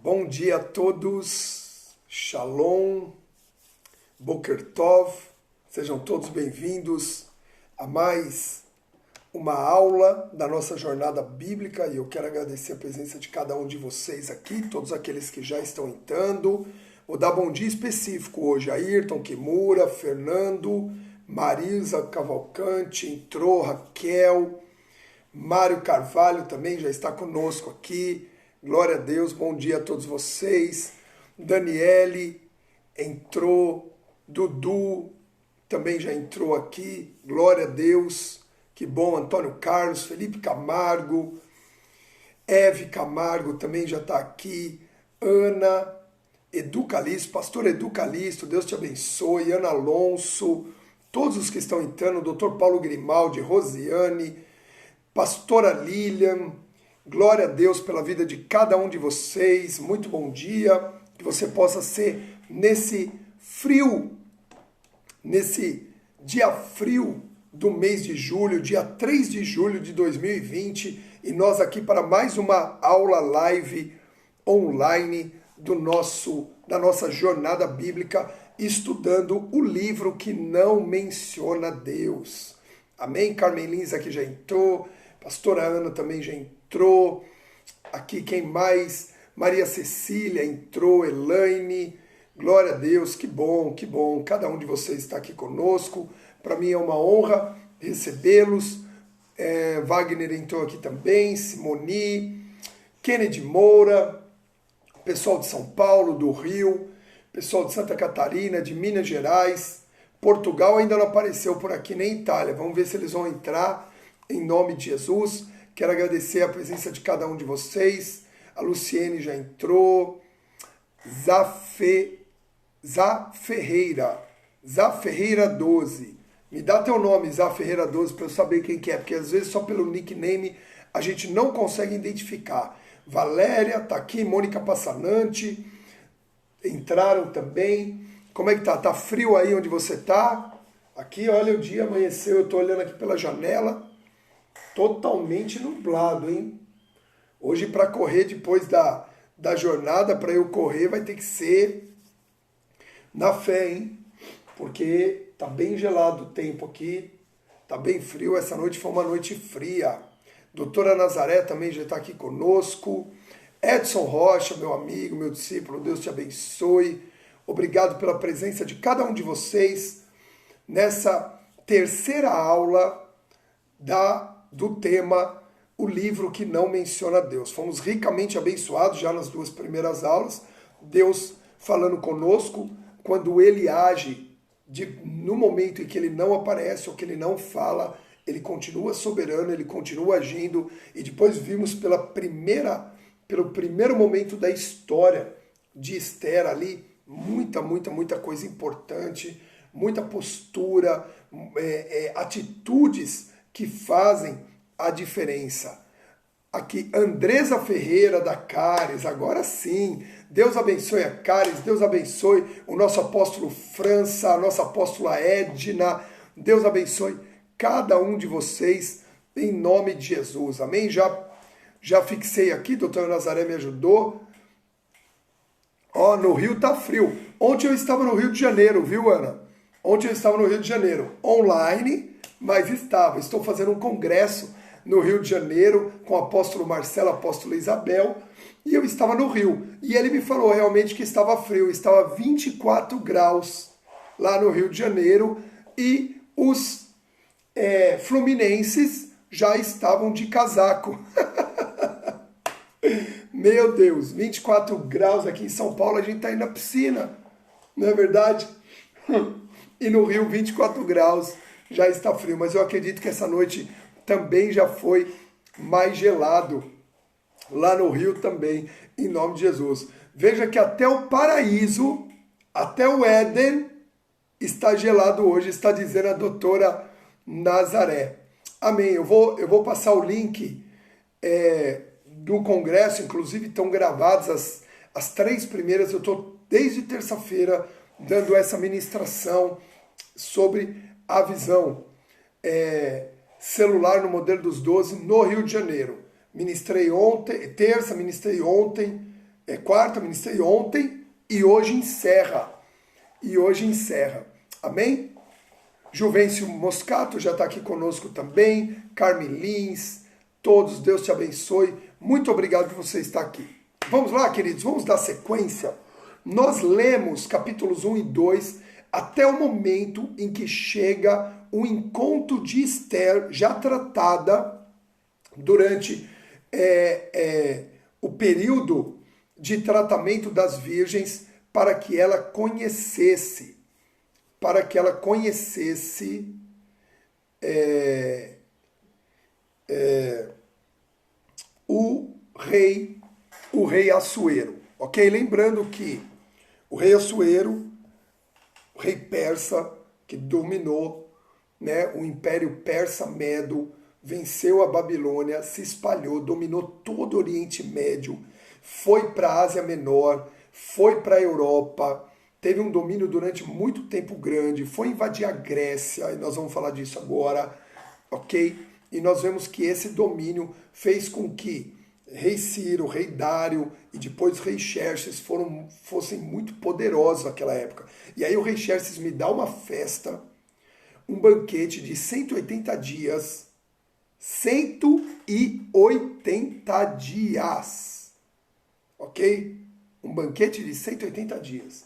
Bom dia a todos, Shalom, Boker Tov, sejam todos bem-vindos a mais uma aula da nossa jornada bíblica e eu quero agradecer a presença de cada um de vocês aqui, todos aqueles que já estão entrando. Vou dar bom dia específico hoje a Ayrton Kimura, Fernando, Marisa Cavalcante, entrou, Raquel, Mário Carvalho também já está conosco aqui. Glória a Deus, bom dia a todos vocês. Daniele entrou, Dudu também já entrou aqui. Glória a Deus, que bom. Antônio Carlos, Felipe Camargo, Eve Camargo também já está aqui. Ana, Edu Calixto, pastor Edu Calixto, Deus te abençoe. Ana Alonso, todos os que estão entrando, doutor Paulo Grimaldi, Rosiane, pastora Lilian, glória a Deus pela vida de cada um de vocês. Muito bom dia. Que você possa ser nesse frio, nesse dia frio do mês de julho, dia 3 de julho de 2020. E nós aqui para mais uma aula live online da nossa jornada bíblica, estudando o livro que não menciona Deus. Amém? Carmen Lins aqui já entrou. Pastora Ana também já entrou. Aqui quem mais? Maria Cecília entrou. Elaine. Glória a Deus, que bom, que bom. Cada um de vocês está aqui conosco. Para mim é uma honra recebê-los. Wagner entrou aqui também. Simoni. Kennedy Moura. Pessoal de São Paulo, do Rio. Pessoal de Santa Catarina, de Minas Gerais. Portugal ainda não apareceu por aqui, nem Itália. Vamos ver se eles vão entrar. Em nome de Jesus, quero agradecer a presença de cada um de vocês. A Luciene já entrou. Zá Ferreira 12. Me dá teu nome, Zá Ferreira 12, para eu saber quem que é, porque às vezes só pelo nickname a gente não consegue identificar. Valéria tá aqui, Mônica Passanante entraram também. Como é que tá? Tá frio aí onde você tá? Aqui, olha, o dia amanheceu, eu tô olhando aqui pela janela. Totalmente nublado, hein? Hoje para correr depois da jornada, para eu correr vai ter que ser na fé, hein? Porque tá bem gelado o tempo aqui, tá bem frio, essa noite foi uma noite fria. Doutora Nazaré também já está aqui conosco. Edson Rocha, meu amigo, meu discípulo, Deus te abençoe. Obrigado pela presença de cada um de vocês nessa terceira aula do tema O Livro que Não Menciona Deus. Fomos ricamente abençoados já nas duas primeiras aulas, Deus falando conosco quando Ele age, no momento em que Ele não aparece ou que Ele não fala, Ele continua soberano, Ele continua agindo, e depois vimos pelo primeiro momento da história de Esther ali, muita coisa importante, muita postura, atitudes que fazem a diferença. Aqui, Andresa Ferreira da Cares, agora sim. Deus abençoe a Cares, Deus abençoe o nosso apóstolo França, a nossa apóstola Edna. Deus abençoe cada um de vocês em nome de Jesus. Amém? Já fixei aqui, doutora Nazaré me ajudou. Ó, no Rio tá frio. Ontem eu estava no Rio de Janeiro, viu, Ana? Ontem eu estava no Rio de Janeiro, online, mas estou fazendo um congresso no Rio de Janeiro com o apóstolo Marcelo, a apóstola Isabel, e eu estava no Rio. E ele me falou realmente que estava frio, estava 24 graus lá no Rio de Janeiro, e os fluminenses já estavam de casaco. Meu Deus, 24 graus aqui em São Paulo, a gente está indo na piscina, não é verdade? E no Rio, 24 graus, já está frio. Mas eu acredito que essa noite também já foi mais gelado. Lá no Rio também, em nome de Jesus. Veja que até o paraíso, até o Éden, está gelado hoje, está dizendo a doutora Nazaré. Amém. Eu vou passar o link do congresso, inclusive estão gravadas as três primeiras. Eu estou desde terça-feira dando essa ministração sobre a visão celular no modelo dos 12 no Rio de Janeiro. Ministrei ontem, terça, ministrei ontem, quarta, ministrei ontem e hoje encerra. Amém? Juvencio Moscato já está aqui conosco também, Carmen Lins, todos, Deus te abençoe. Muito obrigado por você estar aqui. Vamos lá, queridos, vamos dar sequência. Nós lemos capítulos 1 e 2 até o momento em que chega o encontro de Esther, já tratada durante o período de tratamento das virgens, para que ela conhecesse o rei Assuero, ok? Lembrando que o rei Assuero, o rei persa, que dominou, né, o Império Persa-Medo, venceu a Babilônia, se espalhou, dominou todo o Oriente Médio, foi para a Ásia Menor, foi para a Europa, teve um domínio durante muito tempo grande, foi invadir a Grécia, e nós vamos falar disso agora, ok? E nós vemos que esse domínio fez com que rei Ciro, rei Dário e depois rei Xerxes fossem muito poderosos naquela época. E aí o rei Xerxes me dá uma festa, um banquete de 180 dias, 180 dias, ok? Um banquete de 180 dias,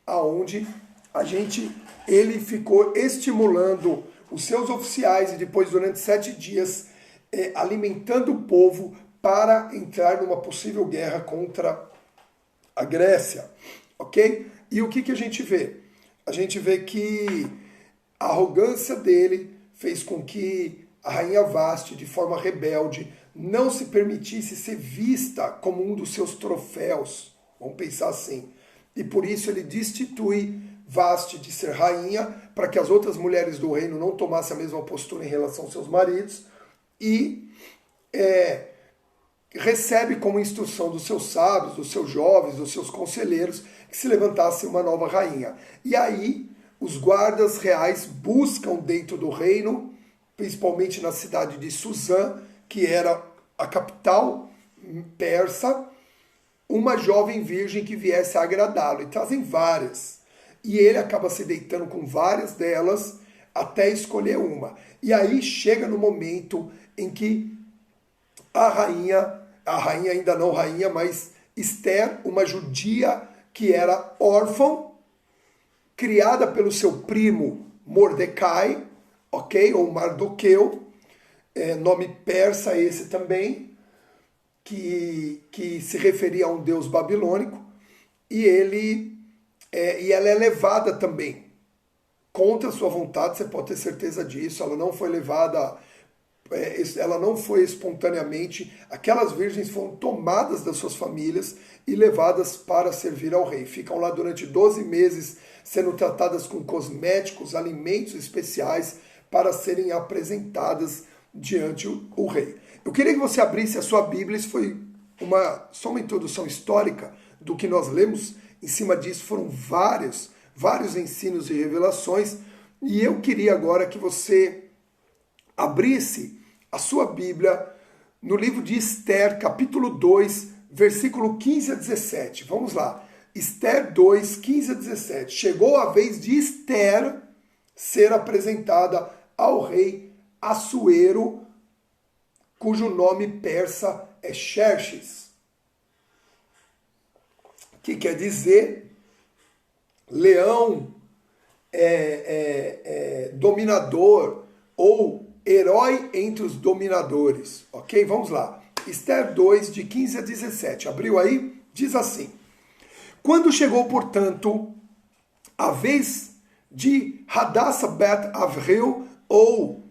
aonde ele ficou estimulando os seus oficiais e depois durante 7 dias alimentando o povo para entrar numa possível guerra contra a Grécia, ok? E o que a gente vê? A gente vê que a arrogância dele fez com que a rainha Vasti, de forma rebelde, não se permitisse ser vista como um dos seus troféus, vamos pensar assim. E por isso ele destitui Vasti de ser rainha, para que as outras mulheres do reino não tomassem a mesma postura em relação aos seus maridos, e recebe como instrução dos seus sábios, dos seus jovens, dos seus conselheiros, que se levantasse uma nova rainha. E aí os guardas reais buscam dentro do reino, principalmente na cidade de Suzã, que era a capital persa, uma jovem virgem que viesse a agradá-lo, e trazem várias. E ele acaba se deitando com várias delas, até escolher uma. E aí chega no momento em que a rainha ainda não rainha, mas Esther, uma judia que era órfã, criada pelo seu primo Mordecai, ok? Ou Mardoqueu, nome persa esse também, que se referia a um deus babilônico, e ela é levada também contra sua vontade, você pode ter certeza disso. Ela não foi levada, ela não foi espontaneamente, aquelas virgens foram tomadas das suas famílias e levadas para servir ao rei. Ficam lá durante 12 meses sendo tratadas com cosméticos, alimentos especiais para serem apresentadas diante o rei. Eu queria que você abrisse a sua Bíblia. Isso foi só uma introdução histórica do que nós lemos. Em cima disso foram vários ensinos e revelações, e eu queria agora que você abrisse a sua Bíblia no livro de Esther, capítulo 2, versículo 15 a 17. Vamos lá. Esther 2, 15 a 17. Chegou a vez de Esther ser apresentada ao rei Assuero, cujo nome persa é Xerxes, que quer dizer leão, dominador ou herói entre os dominadores, ok? Vamos lá. Esther 2, de 15 a 17. Abriu aí? Diz assim: quando chegou, portanto, a vez de Hadassah Bet Avril, ou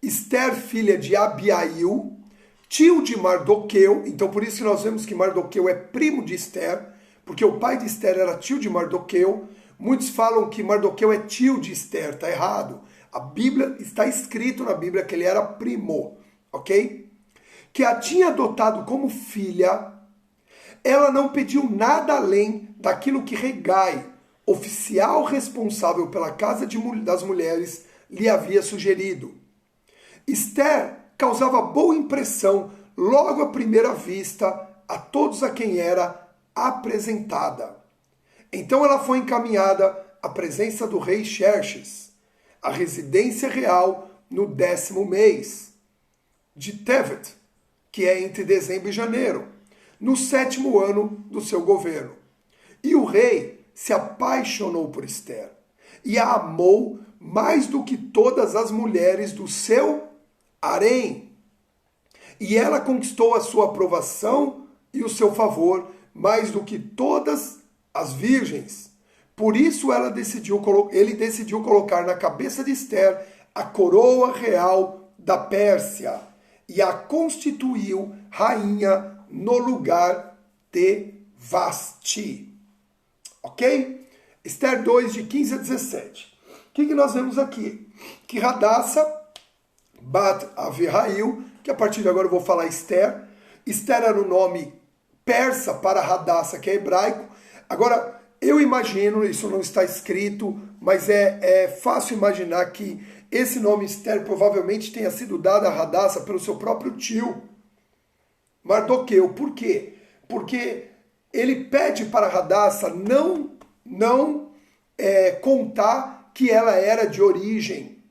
Esther, filha de Abiail, tio de Mardoqueu. Então por isso que nós vemos que Mardoqueu é primo de Esther, porque o pai de Esther era tio de Mardoqueu. Muitos falam que Mardoqueu é tio de Esther, está errado. A Bíblia, está escrito na Bíblia que ele era primo, ok? Que a tinha adotado como filha. Ela não pediu nada além daquilo que Regai, oficial responsável pela casa das mulheres, lhe havia sugerido. Esther causava boa impressão logo à primeira vista a todos a quem era apresentada. Então ela foi encaminhada à presença do rei Xerxes, à residência real no 10º mês de Tevet, que é entre dezembro e janeiro, no 7º ano do seu governo. E o rei se apaixonou por Ester e a amou mais do que todas as mulheres do seu harém. E ela conquistou a sua aprovação e o seu favor mais do que todas as virgens. Por isso ele decidiu colocar na cabeça de Ester a coroa real da Pérsia e a constituiu rainha no lugar de Vasti. Ok? Ester 2, de 15 a 17. O que nós vemos aqui? Que Hadassah bat Avihail, que a partir de agora eu vou falar Ester. Ester era o nome persa para Hadassah, que é hebraico. Agora, eu imagino, isso não está escrito, mas é fácil imaginar que esse nome Ester provavelmente tenha sido dado a Hadassah pelo seu próprio tio, Mardoqueu. Por quê? Porque ele pede para Hadassah não contar que ela era de origem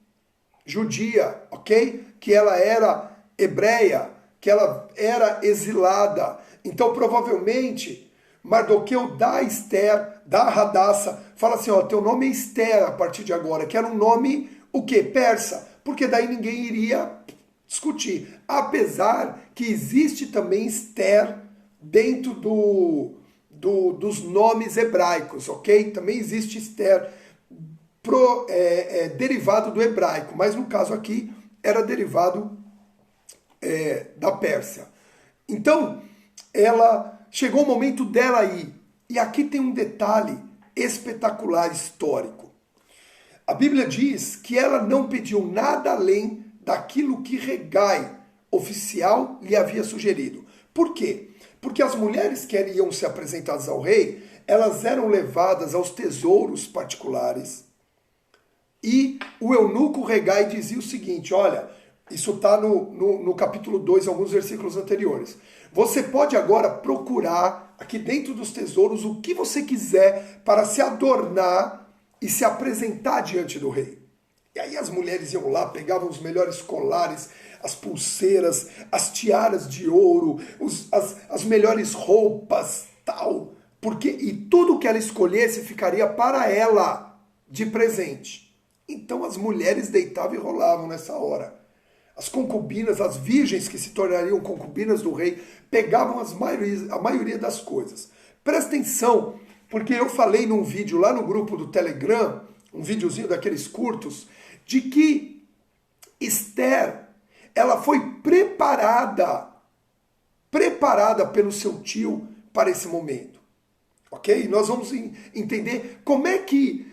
judia, ok? Que ela era hebreia, que ela era exilada. Então, provavelmente, Mardoqueu dá a Ester, dá a Hadassah, fala assim, teu nome é Ester a partir de agora, que era um nome, o quê? Persa, porque daí ninguém iria discutir. Apesar que existe também Ester dentro dos nomes hebraicos, ok? Também existe Ester derivado do hebraico, mas no caso aqui era derivado da Pérsia. Então, chegou o momento dela ir. E aqui tem um detalhe espetacular histórico. A Bíblia diz que ela não pediu nada além daquilo que Hegai, oficial, lhe havia sugerido. Por quê? Porque as mulheres que iam ser apresentadas ao rei, elas eram levadas aos tesouros particulares. E o eunuco Hegai dizia o seguinte, olha, isso está no capítulo 2, alguns versículos anteriores. Você pode agora procurar aqui dentro dos tesouros o que você quiser para se adornar e se apresentar diante do rei. E aí as mulheres iam lá, pegavam os melhores colares, as pulseiras, as tiaras de ouro, as melhores roupas, tal. E tudo que ela escolhesse ficaria para ela de presente. Então as mulheres deitavam e rolavam nessa hora. As concubinas, as virgens que se tornariam concubinas do rei, pegavam a maioria das coisas. Presta atenção, porque eu falei num vídeo lá no grupo do Telegram, um videozinho daqueles curtos, de que Ester, ela foi preparada pelo seu tio para esse momento. Ok? Nós vamos entender como é que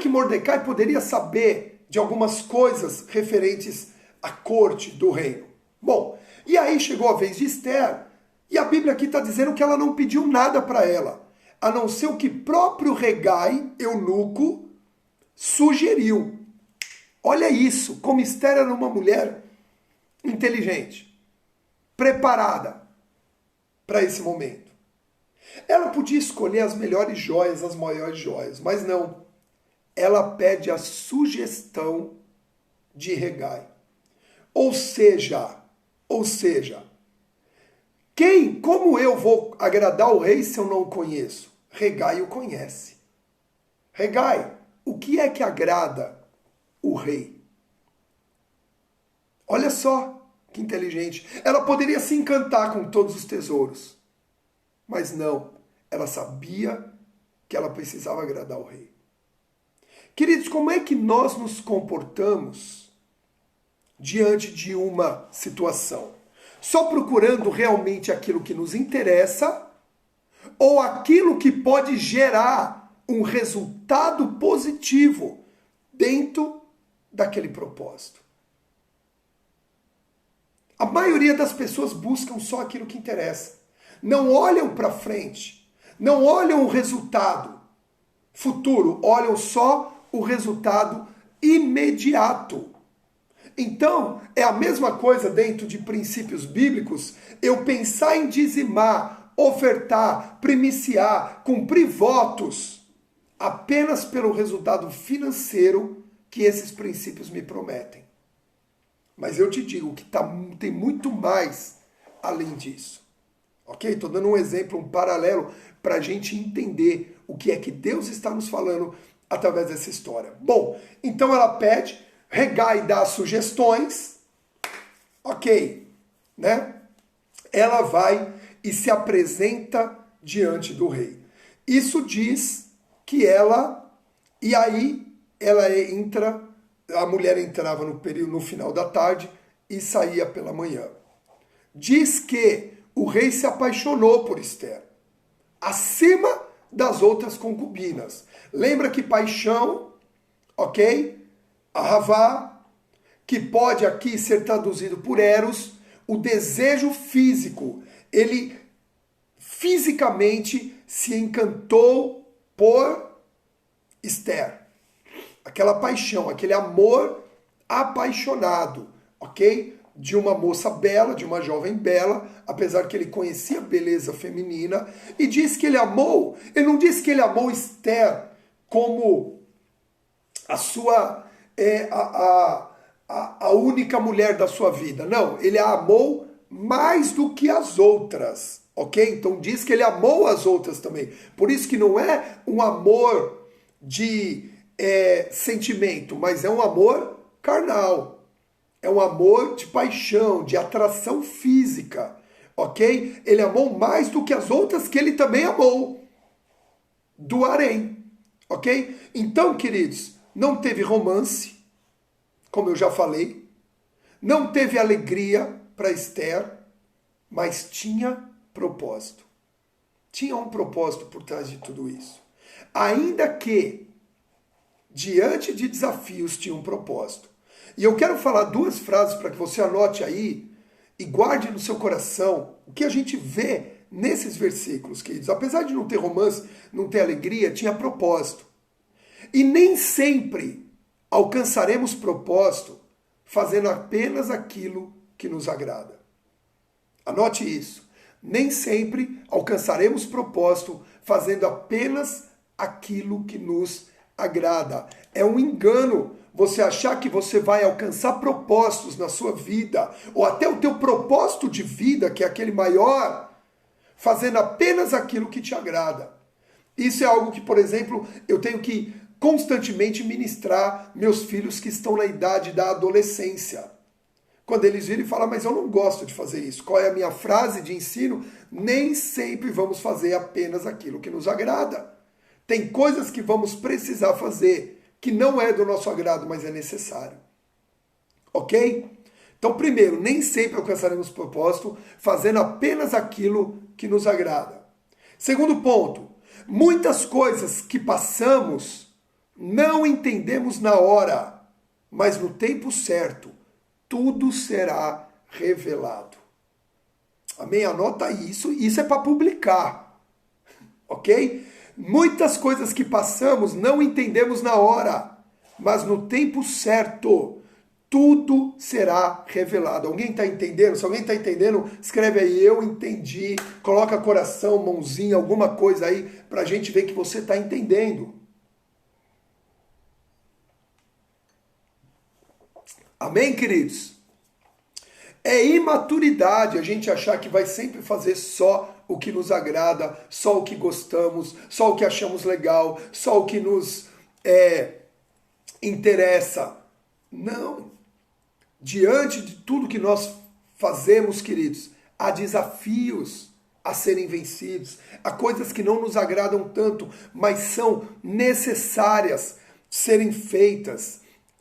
Mordecai poderia saber de algumas coisas referentes à corte do reino. Bom, e aí chegou a vez de Ester, e a Bíblia aqui está dizendo que ela não pediu nada para ela, a não ser o que próprio Hegai, eunuco, sugeriu. Olha isso, como Ester era uma mulher inteligente, preparada para esse momento. Ela podia escolher as melhores joias, as maiores joias, mas não. Ela pede a sugestão de Hegai. Ou seja, como eu vou agradar o rei se eu não o conheço? Hegai o conhece. Hegai, o que é que agrada o rei? Olha só que inteligente. Ela poderia se encantar com todos os tesouros, mas não. Ela sabia que ela precisava agradar o rei. Queridos, como é que nós nos comportamos diante de uma situação? Só procurando realmente aquilo que nos interessa ou aquilo que pode gerar um resultado positivo dentro daquele propósito? A maioria das pessoas buscam só aquilo que interessa. Não olham para frente, não olham o resultado futuro, olham só o resultado imediato. Então, é a mesma coisa dentro de princípios bíblicos, eu pensar em dizimar, ofertar, primiciar, cumprir votos, apenas pelo resultado financeiro que esses princípios me prometem. Mas eu te digo que tem muito mais além disso. Ok? Estou dando um exemplo, um paralelo, para a gente entender o que é que Deus está nos falando através dessa história. Bom, então ela pede, regar e dá sugestões. Ok, né? Ela vai e se apresenta diante do rei. Isso diz que ela, e aí ela entra, a mulher entrava no período, no final da tarde e saía pela manhã. Diz que o rei se apaixonou por Esther, acima das outras concubinas. Lembra que paixão, ok? Ahavá, que pode aqui ser traduzido por eros, o desejo físico. Ele fisicamente se encantou por Esther. Aquela paixão, aquele amor apaixonado, ok? De uma moça bela, de uma jovem bela, apesar que ele conhecia a beleza feminina, e diz que ele amou, ele não diz que ele amou Esther como a sua, a única mulher da sua vida. Não, ele a amou mais do que as outras, ok? Então diz que ele amou as outras também. Por isso que não é um amor de sentimento, mas é um amor carnal. É um amor de paixão, de atração física, ok? Ele amou mais do que as outras que ele também amou, do harém, ok? Então, queridos, não teve romance, como eu já falei, não teve alegria para Esther, mas tinha propósito. Tinha um propósito por trás de tudo isso. Ainda que, diante de desafios, tinha um propósito. E eu quero falar duas frases para que você anote aí e guarde no seu coração o que a gente vê nesses versículos, queridos. Apesar de não ter romance, não ter alegria, tinha propósito. E nem sempre alcançaremos propósito fazendo apenas aquilo que nos agrada. Anote isso. Nem sempre alcançaremos propósito fazendo apenas aquilo que nos agrada. É um engano você achar que você vai alcançar propósitos na sua vida, ou até o teu propósito de vida, que é aquele maior, fazendo apenas aquilo que te agrada. Isso é algo que, por exemplo, eu tenho que constantemente ministrar meus filhos que estão na idade da adolescência. Quando eles viram e falam, mas eu não gosto de fazer isso. Qual é a minha frase de ensino? Nem sempre vamos fazer apenas aquilo que nos agrada. Tem coisas que vamos precisar fazer, que não é do nosso agrado, mas é necessário. Ok? Então, primeiro, nem sempre alcançaremos propósito fazendo apenas aquilo que nos agrada. Segundo ponto, muitas coisas que passamos não entendemos na hora, mas no tempo certo, tudo será revelado. Amém? Anota isso. Isso é para publicar. Ok? Muitas coisas que passamos não entendemos na hora, mas no tempo certo, tudo será revelado. Alguém está entendendo? Se alguém está entendendo, escreve aí, eu entendi. Coloca coração, mãozinha, alguma coisa aí, para a gente ver que você está entendendo. Amém, queridos? É imaturidade a gente achar que vai sempre fazer só o que nos agrada, só o que gostamos, só o que achamos legal, só o que nos interessa. Não. Diante de tudo que nós fazemos, queridos, há desafios a serem vencidos, há coisas que não nos agradam tanto, mas são necessárias serem feitas.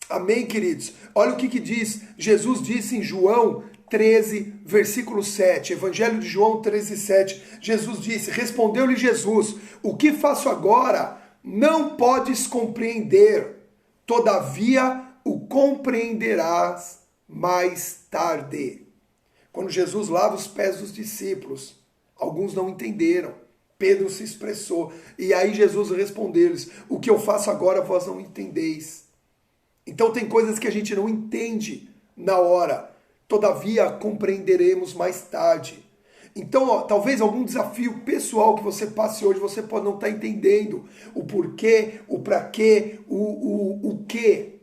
Amém, queridos? Olha o que diz, Jesus disse em João 13, versículo 7, Evangelho de João 13, 7, Jesus disse, respondeu-lhe Jesus, o que faço agora não podes compreender, todavia o compreenderás mais tarde. Quando Jesus lava os pés dos discípulos, alguns não entenderam, Pedro se expressou, e aí Jesus respondeu-lhes, o que eu faço agora vós não entendeis. Então tem coisas que a gente não entende na hora, todavia compreenderemos mais tarde. Então, ó, talvez algum desafio pessoal que você passe hoje, você pode não estar entendendo o porquê, o pra quê, o quê.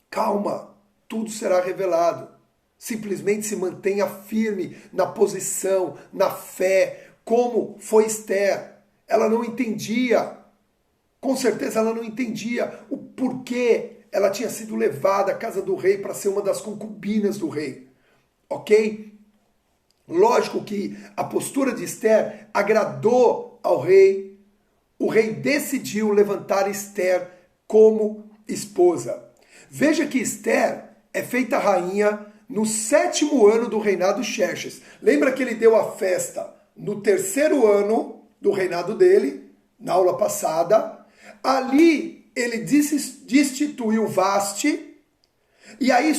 Calma, tudo será revelado. Simplesmente se mantenha firme na posição, na fé, como foi Esther. Ela não entendia, com certeza ela não entendia o porquê ela tinha sido levada à casa do rei para ser uma das concubinas do rei. Ok? Lógico que a postura de Esther agradou ao rei. O rei decidiu levantar Esther como esposa. Veja que Esther é feita rainha no 7º ano do reinado de Xerxes. Lembra que ele deu a festa no 3º ano do reinado dele, na aula passada. Ali ele destituiu Vaste, e aí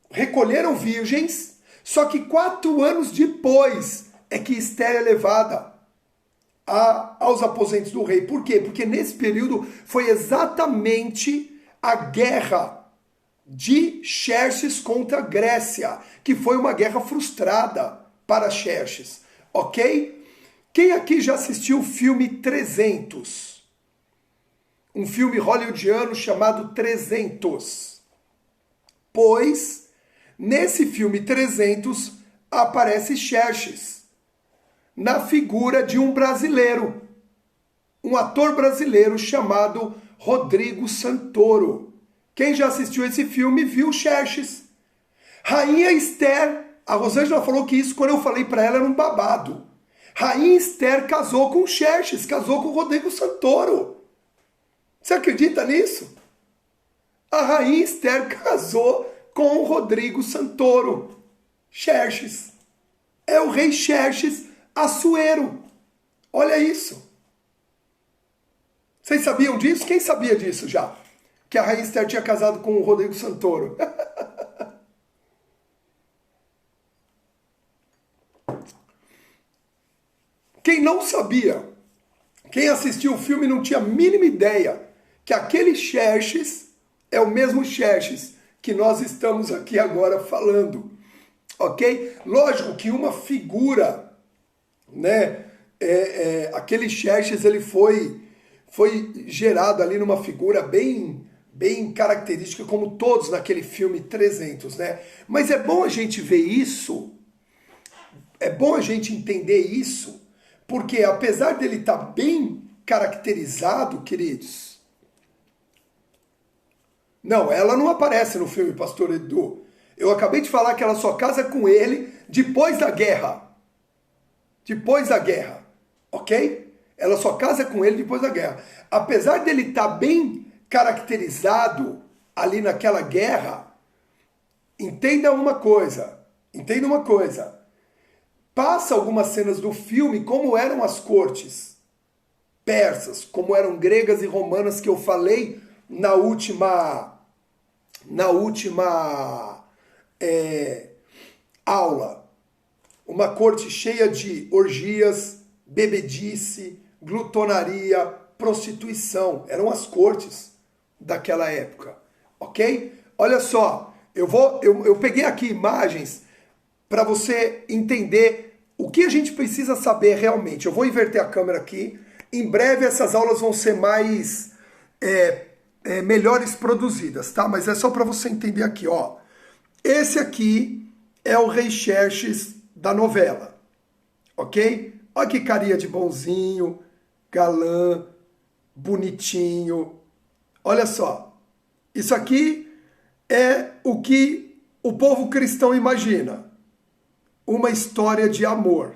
recolheram virgens, só que 4 anos depois é que Esther é levada aos aposentos do rei. Por quê? Porque nesse período foi exatamente a guerra de Xerxes contra a Grécia, que foi uma guerra frustrada para Xerxes, ok? Quem aqui já assistiu o filme 300? Um filme hollywoodiano chamado 300. Pois, nesse filme 300, aparece Xerxes, na figura de um brasileiro, um ator brasileiro chamado Rodrigo Santoro. Quem já assistiu esse filme viu Xerxes. Rainha Esther, a Rosângela falou que isso, quando eu falei para ela, era um babado. Rainha Esther casou com Xerxes, casou com Rodrigo Santoro. Você acredita nisso? A Rainha Esther casou com o Rodrigo Santoro. Xerxes. É o rei Xerxes Assuero. Olha isso. Vocês sabiam disso? Quem sabia disso já? Que a Rainha Esther tinha casado com o Rodrigo Santoro. Quem não sabia, quem assistiu o filme não tinha a mínima ideia que aquele Xerxes é o mesmo Xerxes que nós estamos aqui agora falando. Ok? Lógico que uma figura, né? Aquele Xerxes, ele foi gerado ali numa figura bem característica, como todos naquele filme 300, né? Mas é bom a gente ver isso, é bom a gente entender isso, porque apesar dele estar bem caracterizado, queridos... Não, ela não aparece no filme, Pastor Edu. Eu acabei de falar que ela só casa com ele depois da guerra. Depois da guerra, ok? Ela só casa com ele depois da guerra. Apesar dele estar bem caracterizado ali naquela guerra, entenda uma coisa. Passa algumas cenas do filme como eram as cortes persas, como eram gregas e romanas, que eu falei na última aula. Uma corte cheia de orgias, bebedice, glutonaria, prostituição. Eram as cortes daquela época, ok? Olha só, eu peguei aqui imagens para você entender o que a gente precisa saber realmente. Eu vou inverter a câmera aqui. Em breve essas aulas vão ser mais melhores produzidas, tá? Mas é só para você entender aqui, ó. Esse aqui é o rei Xerxes da novela, ok? Olha que carinha de bonzinho, galã, bonitinho. Olha só, isso aqui é o que o povo cristão imagina. Uma história de amor.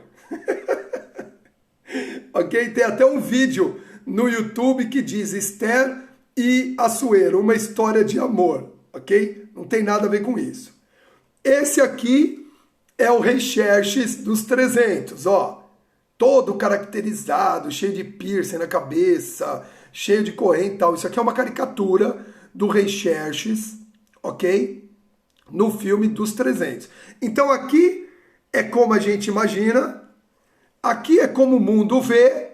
Ok? Tem até um vídeo no YouTube que diz Esther e Assuero, uma história de amor. Ok? Não tem nada a ver com isso. Esse aqui é o rei Xerxes dos 300, ó. Todo caracterizado, cheio de piercing na cabeça, cheio de corrente e tal. Isso aqui é uma caricatura do rei Xerxes, ok? No filme dos 300. Então aqui é como a gente imagina, aqui é como o mundo vê,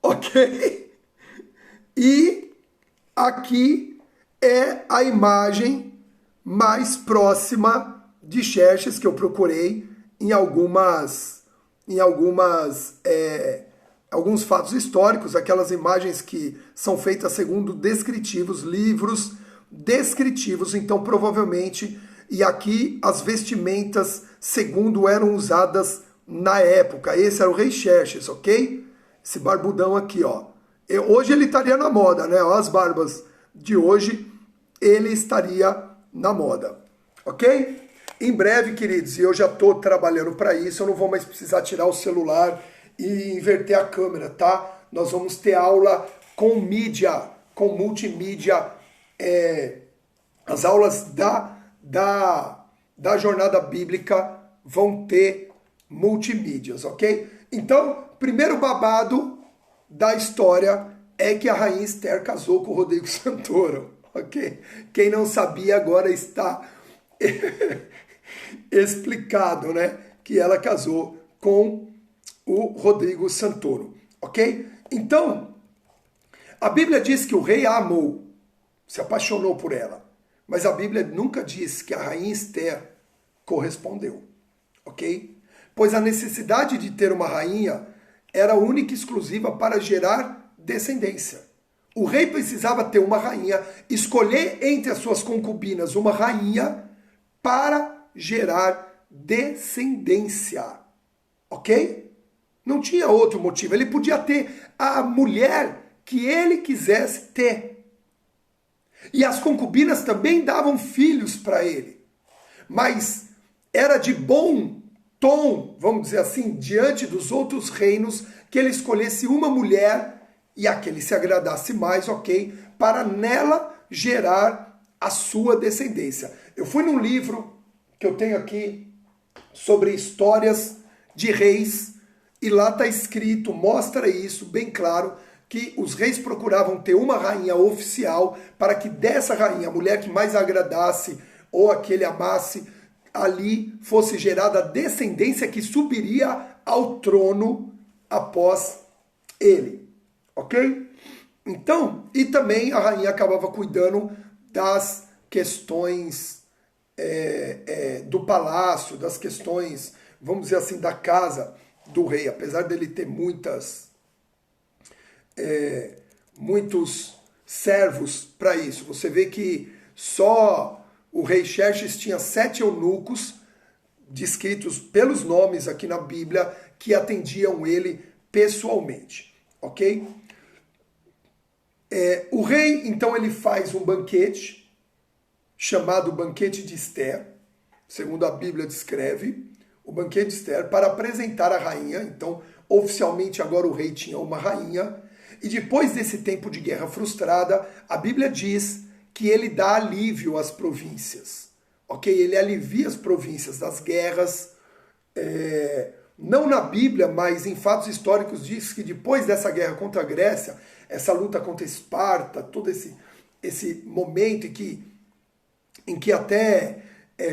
ok? E aqui é a imagem mais próxima de Xerxes, que eu procurei em alguns fatos históricos, aquelas imagens que são feitas segundo descritivos, livros descritivos, então provavelmente, e aqui as vestimentas segundo eram usadas na época. Esse era o rei Xerxes, ok? Esse barbudão aqui, ó. Hoje ele estaria na moda, né? As barbas de hoje, ele estaria na moda, ok? Em breve, queridos, e eu já estou trabalhando para isso, eu não vou mais precisar tirar o celular e inverter a câmera, tá? Nós vamos ter aula com mídia, com multimídia, as aulas da jornada bíblica vão ter multimídias, ok? Então, primeiro babado da história é que a rainha Esther casou com o Rodrigo Santoro, ok? Quem não sabia agora está explicado, né? Que ela casou com o Rodrigo Santoro, ok? Então, a Bíblia diz que o rei a amou, se apaixonou por ela, mas a Bíblia nunca diz que a rainha Esther correspondeu, ok? Pois a necessidade de ter uma rainha era única e exclusiva para gerar descendência. O rei precisava ter uma rainha, escolher entre as suas concubinas uma rainha para gerar descendência, ok? Não tinha outro motivo. Ele podia ter a mulher que ele quisesse ter. E as concubinas também davam filhos para ele. Mas era de bom tom, vamos dizer assim, diante dos outros reinos, que ele escolhesse uma mulher e a que ele se agradasse mais, ok? Para nela gerar a sua descendência. Eu fui num livro que eu tenho aqui sobre histórias de reis, e lá está escrito, mostra isso bem claro, que os reis procuravam ter uma rainha oficial para que dessa rainha, a mulher que mais agradasse ou a que ele amasse, ali fosse gerada a descendência que subiria ao trono após ele, ok? Então, e também a rainha acabava cuidando das questões do palácio, das questões, vamos dizer assim, da casa do rei, apesar dele ter muitos servos para isso. Você vê que só o rei Xerxes tinha 7 eunucos, descritos pelos nomes aqui na Bíblia, que atendiam ele pessoalmente, ok? O rei, então, ele faz um banquete, chamado Banquete de Esther, segundo a Bíblia descreve, o Banquete de Esther, para apresentar a rainha. Então, oficialmente, agora o rei tinha uma rainha, e depois desse tempo de guerra frustrada, a Bíblia diz que ele dá alívio às províncias, ok? Ele alivia as províncias das guerras, não na Bíblia, mas em fatos históricos diz que depois dessa guerra contra a Grécia, essa luta contra Esparta, todo esse momento em que até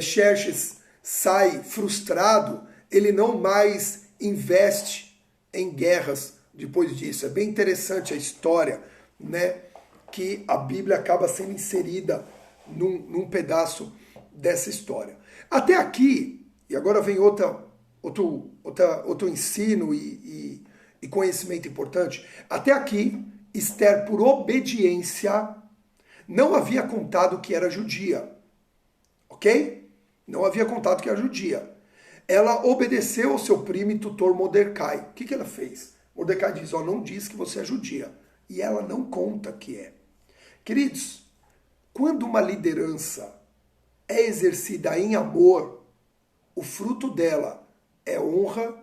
Xerxes sai frustrado, ele não mais investe em guerras depois disso. É bem interessante a história, né, que a Bíblia acaba sendo inserida num pedaço dessa história. Até aqui, e agora vem outro ensino e conhecimento importante, até aqui, Esther, por obediência, não havia contado que era judia, ok? Não havia contado que era judia. Ela obedeceu ao seu primo e tutor Mordecai. O que ela fez? Mordecai diz, não diz que você é judia. E ela não conta que é. Queridos, quando uma liderança é exercida em amor, o fruto dela é honra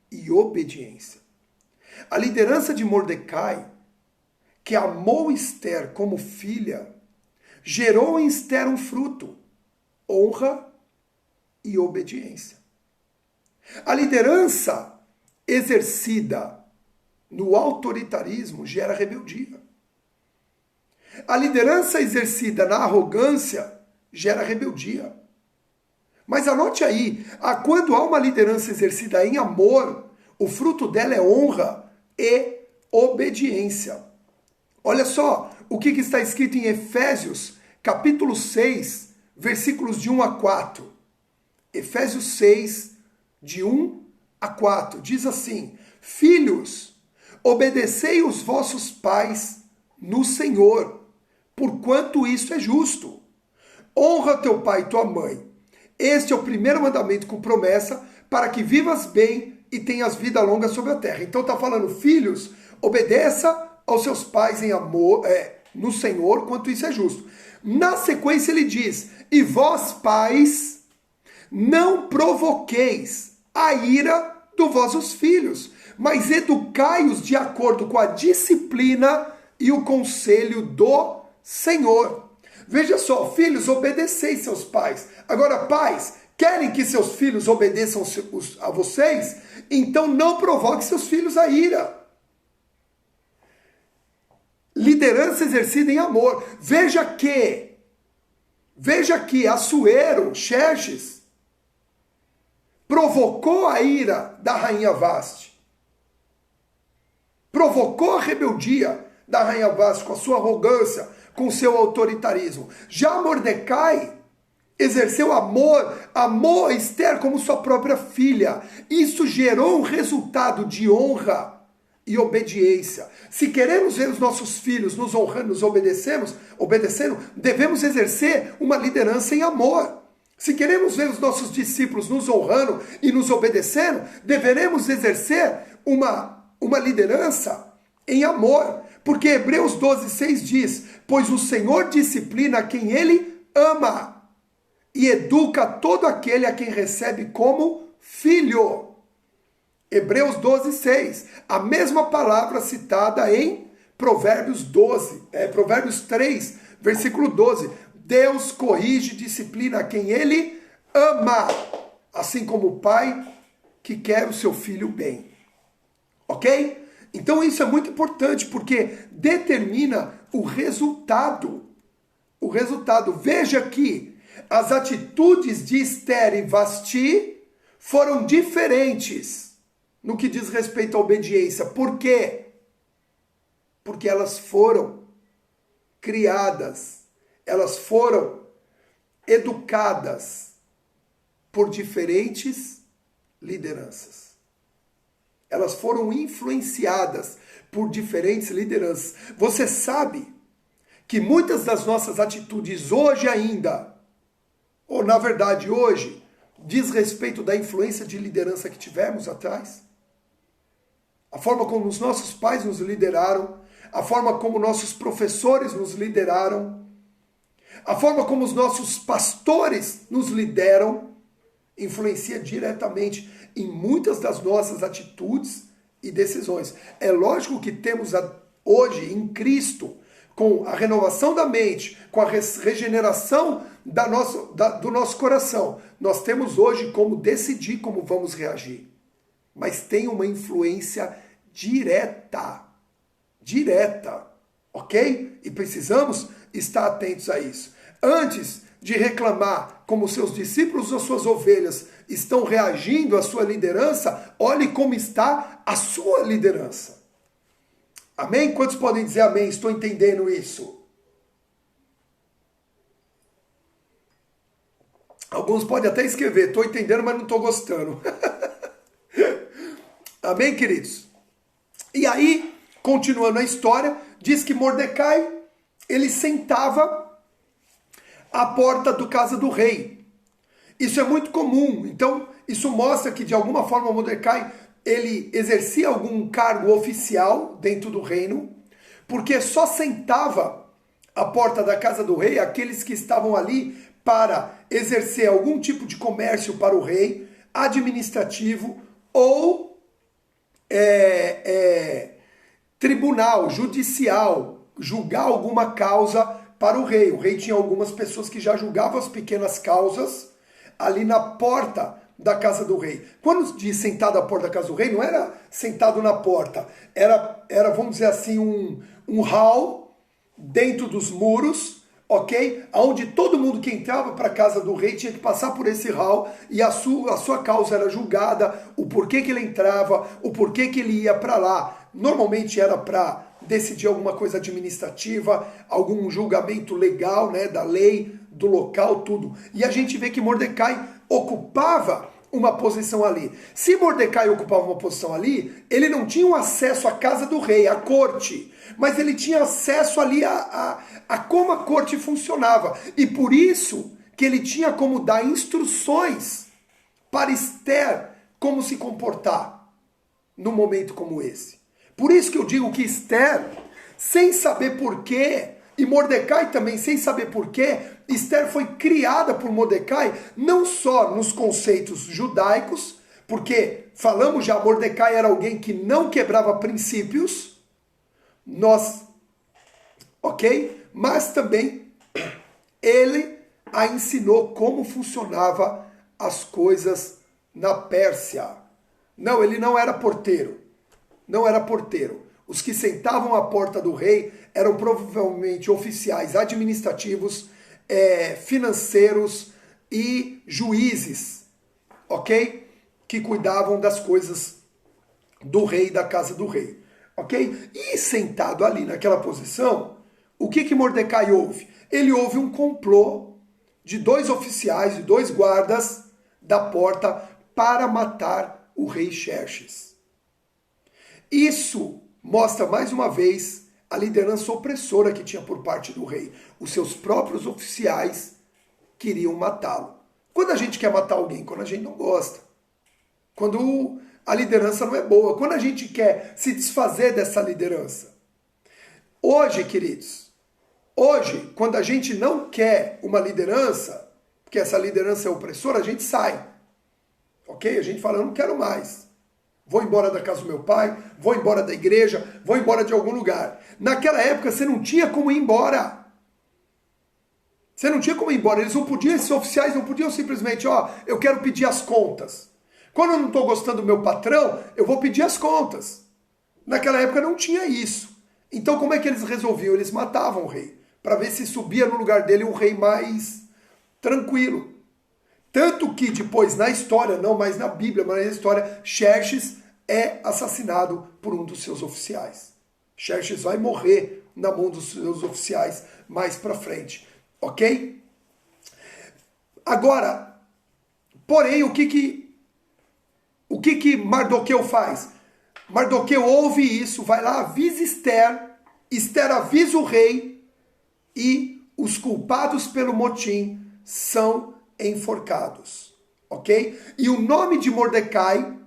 e obediência. A liderança de Mordecai, que amou Esther como filha, gerou em Esther um fruto, honra e obediência. A liderança exercida no autoritarismo gera rebeldia. A liderança exercida na arrogância gera rebeldia. Mas anote aí, quando há uma liderança exercida em amor, o fruto dela é honra e obediência. Olha só o que está escrito em Efésios, capítulo 6, versículos de 1 a 4. Efésios 6, de 1 a 4. Diz assim: Filhos, obedecei os vossos pais no Senhor, porquanto isso é justo. Honra teu pai e tua mãe. Este é o primeiro mandamento com promessa, para que vivas bem e tenhas vida longa sobre a terra. Então está falando, filhos, obedeça aos seus pais em amor, no Senhor, quanto isso é justo. Na sequência ele diz, e vós pais, não provoqueis a ira dos vossos filhos, mas educai-os de acordo com a disciplina e o conselho do Senhor. Veja só, filhos, obedeceis seus pais. Agora, pais, querem que seus filhos obedeçam a vocês? Então não provoque seus filhos a ira. Liderança exercida em amor. Veja que Assuero, Xerxes, provocou a ira da rainha Vaste. Provocou a rebeldia da rainha Vaste com a sua arrogância, com o seu autoritarismo. Já Mordecai exerceu amou Esther como sua própria filha. Isso gerou um resultado de honra e obediência. Se queremos ver os nossos filhos nos honrando, nos obedecendo, devemos exercer uma liderança em amor. Se queremos ver os nossos discípulos nos honrando e nos obedecendo, deveremos exercer uma liderança em amor. Porque Hebreus 12:6 diz, pois o Senhor disciplina quem Ele ama e educa todo aquele a quem recebe como filho. Hebreus 12:6, a mesma palavra citada em Provérbios 3, versículo 12. Deus corrige e disciplina quem Ele ama, assim como o pai que quer o seu filho bem. Ok? Então isso é muito importante, porque determina o resultado. O resultado. Veja que as atitudes de Esther e Vasti foram diferentes no que diz respeito à obediência. Por quê? Porque elas foram criadas, elas foram educadas por diferentes lideranças. Elas foram influenciadas por diferentes lideranças. Você sabe que muitas das nossas atitudes hoje ainda, ou na verdade hoje, diz respeito da influência de liderança que tivemos atrás? A forma como os nossos pais nos lideraram, a forma como nossos professores nos lideraram, a forma como os nossos pastores nos lideram, influencia diretamente em muitas das nossas atitudes e decisões. É lógico que temos hoje em Cristo, com a renovação da mente, com a regeneração do nosso coração, nós temos hoje como decidir como vamos reagir. Mas tem uma influência direta, ok? E precisamos estar atentos a isso. Antes de reclamar como seus discípulos ou suas ovelhas estão reagindo à sua liderança, olhe como está a sua liderança. Amém? Quantos podem dizer amém? Estou entendendo isso. Alguns podem até escrever, estou entendendo, mas não estou gostando. Amém, queridos? E aí, continuando a história, diz que Mordecai, ele sentava à porta da casa do rei. Isso é muito comum. Então, isso mostra que, de alguma forma, Mordecai, ele exercia algum cargo oficial dentro do reino, porque só sentava à porta da casa do rei aqueles que estavam ali para exercer algum tipo de comércio para o rei, administrativo ou tribunal, judicial, julgar alguma causa para o rei. O rei tinha algumas pessoas que já julgavam as pequenas causas ali na porta da casa do rei. Quando diz sentado à porta da casa do rei, não era sentado na porta, era vamos dizer assim, um hall dentro dos muros, ok? Onde todo mundo que entrava para a casa do rei tinha que passar por esse hall e a sua causa era julgada, o porquê que ele entrava, o porquê que ele ia para lá. Normalmente era para decidir alguma coisa administrativa, algum julgamento legal, né, da lei do local, tudo. E a gente vê que Mordecai ocupava uma posição ali. Se Mordecai ocupava uma posição ali, ele não tinha um acesso à casa do rei, à corte, mas ele tinha acesso ali a como a corte funcionava. E por isso que ele tinha como dar instruções para Esther como se comportar num momento como esse. Por isso que eu digo que Esther, sem saber porquê, e Mordecai também, sem saber porquê, Esther foi criada por Mordecai, não só nos conceitos judaicos, porque falamos já, Mordecai era alguém que não quebrava princípios, ok? Mas também ele a ensinou como funcionava as coisas na Pérsia. Não, ele não era porteiro. Não era porteiro. Os que sentavam à porta do rei eram provavelmente oficiais administrativos, financeiros e juízes, ok? Que cuidavam das coisas do rei, da casa do rei, ok? E sentado ali naquela posição, o que Mordecai ouve? Ele ouve um complô de 2 oficiais, de 2 guardas da porta para matar o rei Xerxes. Isso mostra mais uma vez a liderança opressora que tinha por parte do rei. Os seus próprios oficiais queriam matá-lo. Quando a gente quer matar alguém? Quando a gente não gosta. Quando a liderança não é boa. Quando a gente quer se desfazer dessa liderança. Hoje, queridos, quando a gente não quer uma liderança, porque essa liderança é opressora, a gente sai. Ok? A gente fala, eu não quero mais. Vou embora da casa do meu pai, vou embora da igreja, vou embora de algum lugar. Naquela época você não tinha como ir embora. Você não tinha como ir embora. Eles não podiam, esses oficiais não podiam simplesmente, eu quero pedir as contas. Quando eu não estou gostando do meu patrão, eu vou pedir as contas. Naquela época não tinha isso. Então como é que eles resolviam? Eles matavam o rei, para ver se subia no lugar dele um rei mais tranquilo. Tanto que depois, na história, não mais na Bíblia, mas na história, Xerxes é assassinado por um dos seus oficiais. Xerxes vai morrer na mão dos seus oficiais mais para frente. Ok? Agora, porém, o que Mardoqueu faz? Mardoqueu ouve isso, vai lá, avisa Esther, Esther avisa o rei e os culpados pelo motim são enforcados, ok? E o nome de Mordecai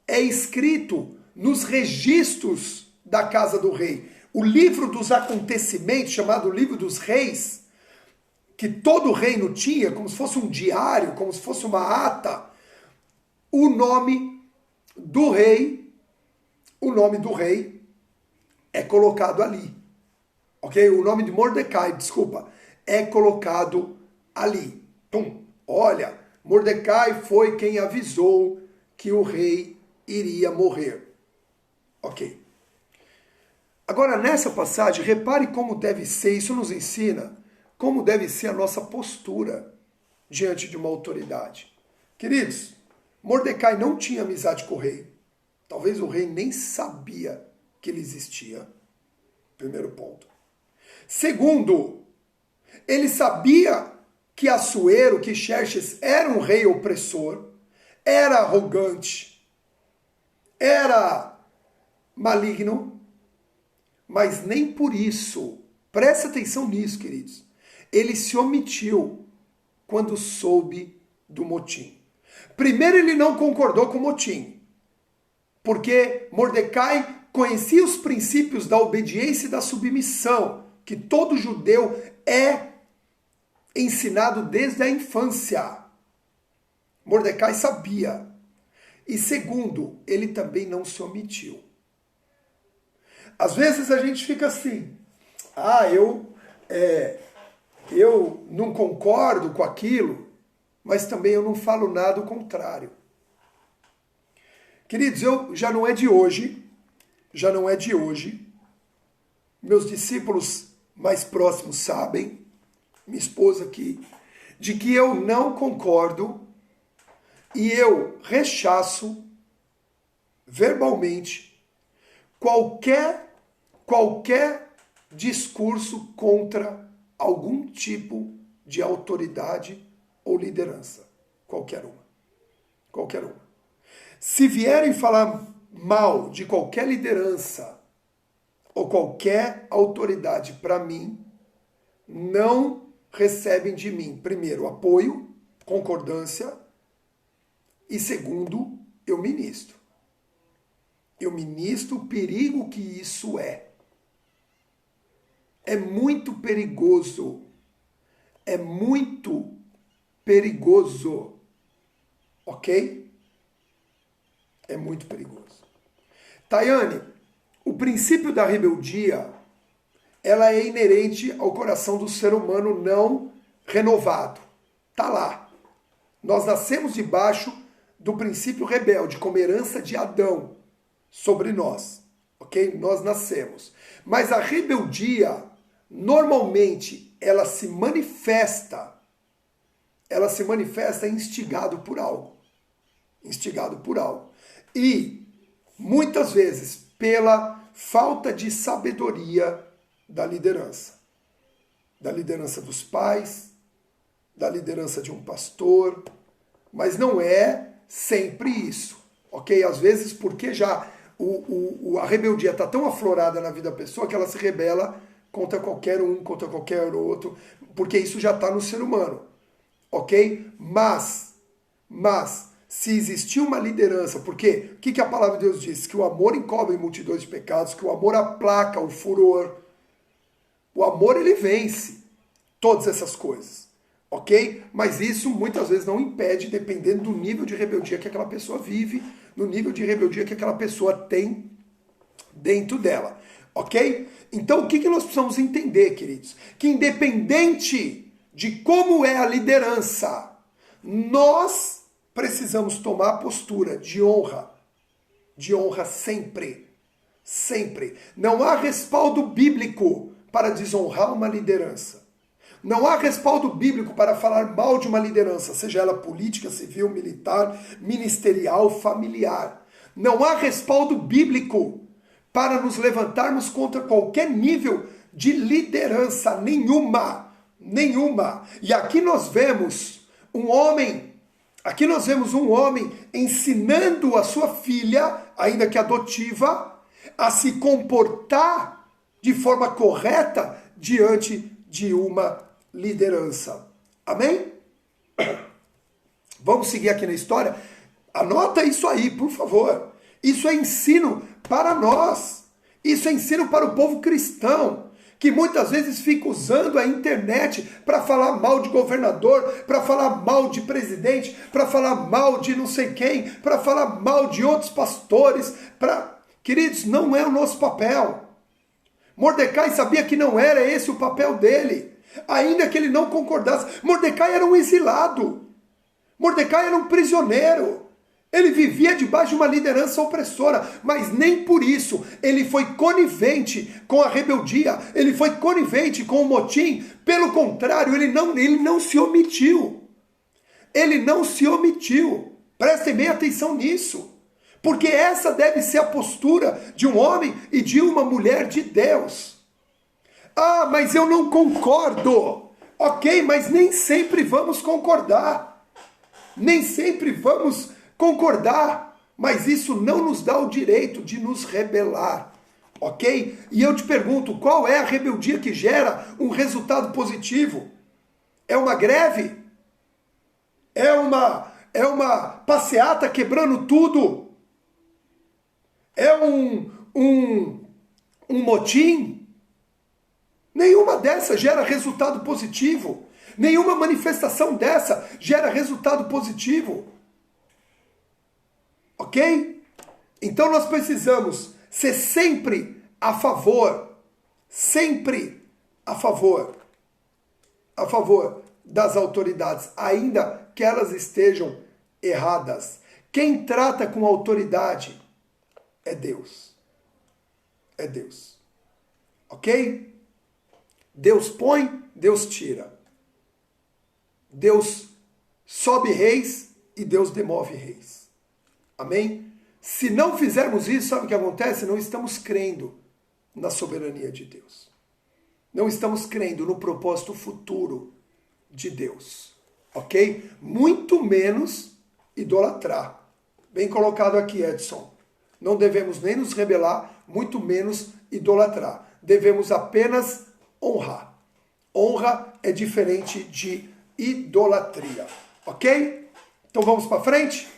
é escrito nos registros da casa do rei. O livro dos acontecimentos, chamado Livro dos Reis, que todo reino tinha, como se fosse um diário, como se fosse uma ata, o nome do rei é colocado ali, ok? O nome de Mordecai, desculpa, é colocado ali. Pum. Olha, Mordecai foi quem avisou que o rei iria morrer. Ok. Agora, nessa passagem, repare como deve ser, isso nos ensina, como deve ser a nossa postura diante de uma autoridade. Queridos, Mordecai não tinha amizade com o rei. Talvez o rei nem sabia que ele existia. Primeiro ponto. Segundo, ele sabia que Assuero, que Xerxes era um rei opressor, era arrogante, era maligno, mas nem por isso, presta atenção nisso, queridos, ele se omitiu quando soube do motim. Primeiro, ele não concordou com o motim, porque Mordecai conhecia os princípios da obediência e da submissão, que todo judeu é ensinado desde a infância. Mordecai sabia. E segundo, ele também não se omitiu. Às vezes a gente fica assim, eu não concordo com aquilo, mas também eu não falo nada o contrário. Queridos, já não é de hoje, meus discípulos mais próximos sabem, minha esposa aqui, de que eu não concordo e eu rechaço verbalmente qualquer discurso contra algum tipo de autoridade ou liderança. Qualquer uma. Qualquer uma. Se vierem falar mal de qualquer liderança ou qualquer autoridade para mim, não recebem de mim, primeiro, apoio, concordância, e segundo, eu ministro. Eu ministro o perigo que isso é. É muito perigoso. É muito perigoso. Ok? É muito perigoso. Tayane, o princípio da rebeldia, ela é inerente ao coração do ser humano não renovado. Tá lá. Nós nascemos debaixo do princípio rebelde, como herança de Adão sobre nós. Ok? Nós nascemos. Mas a rebeldia, normalmente, ela se manifesta instigado por algo. Instigado por algo. E, muitas vezes, pela falta de sabedoria da liderança. Da liderança dos pais, da liderança de um pastor, mas não é sempre isso, ok? Às vezes porque já a rebeldia está tão aflorada na vida da pessoa que ela se rebela contra qualquer um, contra qualquer outro, porque isso já está no ser humano, ok? Mas, se existir uma liderança, porque o que a palavra de Deus diz? Que o amor encobre multidões de pecados, que o amor aplaca o furor. O amor, ele vence todas essas coisas, ok? Mas isso muitas vezes não impede, dependendo do nível de rebeldia que aquela pessoa vive, no nível de rebeldia que aquela pessoa tem dentro dela, ok? Então o que nós precisamos entender, queridos? Que independente de como é a liderança, nós precisamos tomar a postura de honra sempre, sempre. Não há respaldo bíblico para desonrar uma liderança. Não há respaldo bíblico para falar mal de uma liderança, seja ela política, civil, militar, ministerial, familiar. Não há respaldo bíblico para nos levantarmos contra qualquer nível de liderança, nenhuma. E aqui nós vemos um homem ensinando a sua filha, ainda que adotiva, a se comportar de forma correta diante de uma liderança. Amém? Vamos seguir aqui na história? Anota isso aí, por favor. Isso é ensino para nós. Isso é ensino para o povo cristão, que muitas vezes fica usando a internet para falar mal de governador, para falar mal de presidente, para falar mal de não sei quem, para falar mal de outros pastores. Queridos, não é o nosso papel. Mordecai sabia que não era esse o papel dele, ainda que ele não concordasse. Mordecai era um exilado. Mordecai era um prisioneiro. Ele vivia debaixo de uma liderança opressora, mas nem por isso ele foi conivente com a rebeldia, ele foi conivente com o motim. Pelo contrário, ele não se omitiu. Ele não se omitiu. Prestem bem atenção nisso. Porque essa deve ser a postura de um homem e de uma mulher de Deus. Ah, mas eu não concordo. Ok, mas nem sempre vamos concordar. Nem sempre vamos concordar. Mas isso não nos dá o direito de nos rebelar. Ok? E eu te pergunto, qual é a rebeldia que gera um resultado positivo? É uma greve? É uma passeata quebrando tudo? É um motim? Nenhuma dessas gera resultado positivo. Nenhuma manifestação dessa gera resultado positivo. Ok? Então nós precisamos ser sempre a favor das autoridades, ainda que elas estejam erradas. Quem trata com autoridade é Deus. É Deus. Ok? Deus põe, Deus tira. Deus sobe reis e Deus demove reis. Amém? Se não fizermos isso, sabe o que acontece? Não estamos crendo na soberania de Deus. Não estamos crendo no propósito futuro de Deus. Ok? Muito menos idolatrar. Bem colocado aqui, Edson. Não devemos nem nos rebelar, muito menos idolatrar. Devemos apenas honrar. Honra é diferente de idolatria. Ok? Então vamos para frente?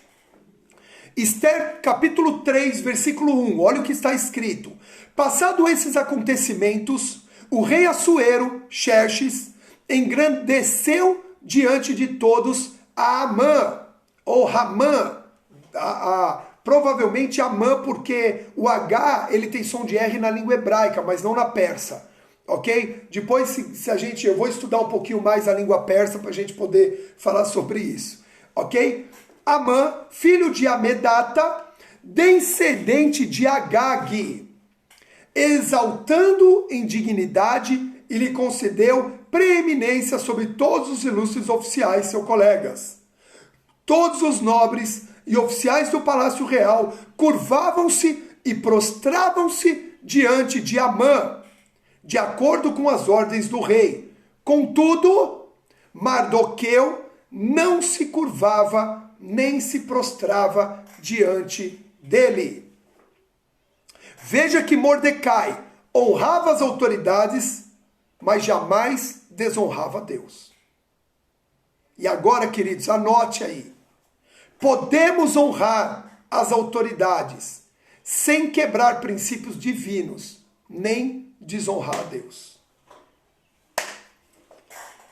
Esther, capítulo 3, versículo 1. Olha o que está escrito. Passado esses acontecimentos, o rei Assuero, Xerxes, engrandeceu diante de todos a Amã, ou Ramã, provavelmente Amã, porque o H ele tem som de R na língua hebraica, mas não na persa. Ok? Depois, eu vou estudar um pouquinho mais a língua persa para a gente poder falar sobre isso. Ok? Amã, filho de Amedata, descendente de Agag, exaltando em dignidade, e lhe concedeu preeminência sobre todos os ilustres oficiais, seus colegas. Todos os nobres e oficiais do palácio real curvavam-se e prostravam-se diante de Amã, de acordo com as ordens do rei. Contudo, Mardoqueu não se curvava nem se prostrava diante dele. Veja que Mordecai honrava as autoridades, mas jamais desonrava Deus. E agora, queridos, anote aí. Podemos honrar as autoridades sem quebrar princípios divinos, nem desonrar a Deus.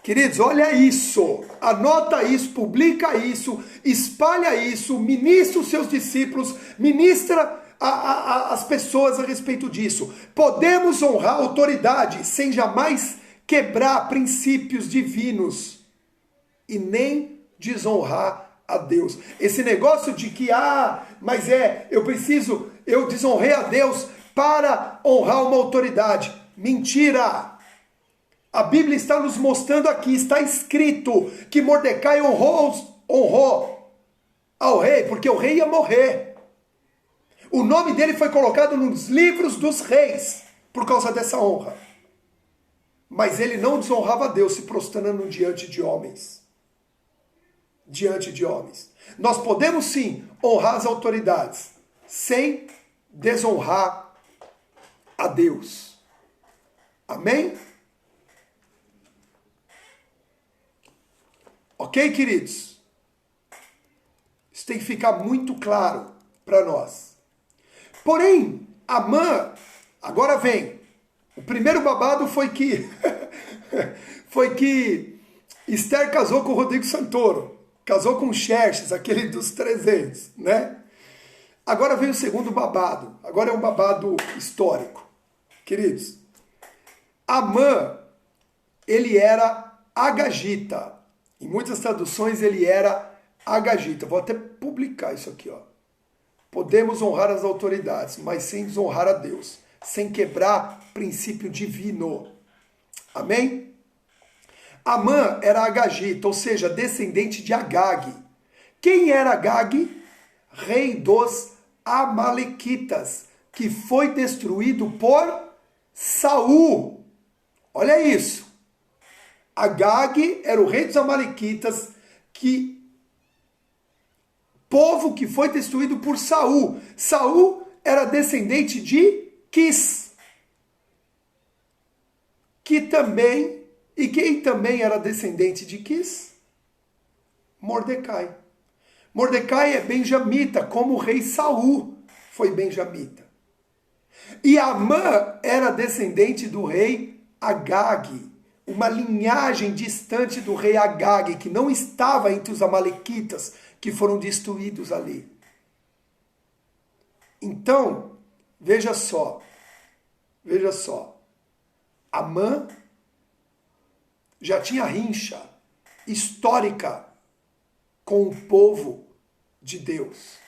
Queridos, olha isso, anota isso, publica isso, espalha isso, ministra os seus discípulos, ministra as pessoas a respeito disso. Podemos honrar a autoridade sem jamais quebrar princípios divinos e nem desonrar a Deus. Esse negócio de que, eu desonrei a Deus para honrar uma autoridade. Mentira! A Bíblia está nos mostrando aqui, está escrito que Mordecai honrou ao rei, porque o rei ia morrer. O nome dele foi colocado nos livros dos reis por causa dessa honra. Mas ele não desonrava a Deus se prostrando diante de homens. Diante de homens. Nós podemos sim honrar as autoridades sem desonrar a Deus. Amém? Ok, queridos? Isso tem que ficar muito claro para nós. Porém, Amã, agora vem. O primeiro babado foi que Esther casou com o Rodrigo Santoro. Casou com o Xerxes, aquele dos 300, né? Agora vem o segundo babado. Agora é um babado histórico. Queridos, Amã, ele era agagita. Em muitas traduções ele era agagita. Vou até publicar isso aqui, ó. Podemos honrar as autoridades, mas sem desonrar a Deus, sem quebrar princípio divino. Amém? Amã era agagita, ou seja, descendente de Agag. Quem era Agag? Rei dos Amalequitas, que foi destruído por Saul. Olha isso. Agag era o rei dos Amalequitas, povo que foi destruído por Saul. Saul era descendente de Quis. E quem também era descendente de Quis? Mordecai. Mordecai é benjamita, como o rei Saul foi benjamita. E Amã era descendente do rei Agag, uma linhagem distante do rei Agag, que não estava entre os amalequitas que foram destruídos ali. Então, veja só, Amã já tinha rincha histórica com o povo de Deus,